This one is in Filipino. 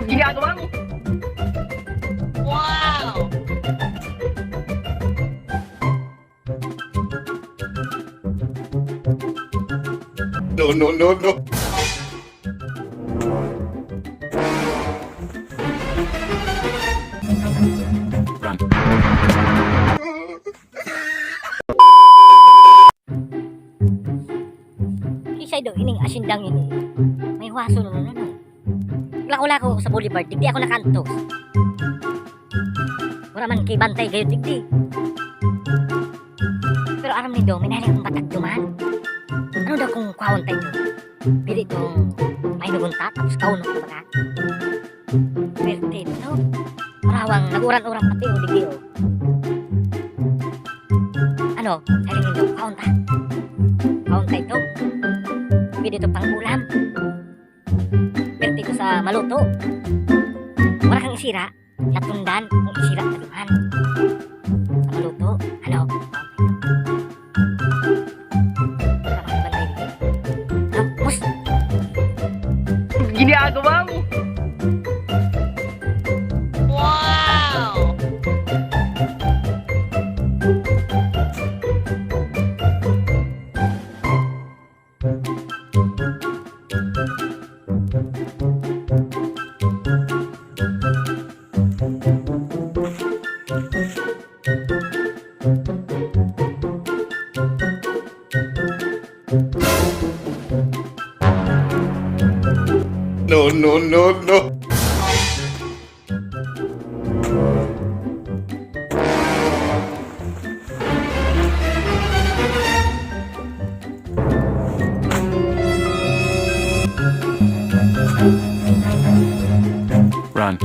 Ginagawa mo? Wow! No, no, no, no. Run. Kisay daw ining asindang ini. May waso no. Lako-lako ko sa boulevard, digdi ako nakantos. Wala man kay bantay kayo digdi. Pero aram ni do, minali akong batag duman. Ano daw kung kwawon tayo? Pili itong may nugunta, tapos kauno ko ba? Pwerte, no? Marawang nag-uran-uran pati o digdi o. Ano, saling nindo, kwawon ta? Kwawon tayo ito? Pili ito pang ulam. Pwerte ko sa maluto. Wala kang isira, natundan kung isira sa duman. Sa maluto, ano? Ginagawa mo? Wow! No, no, no, no. Run.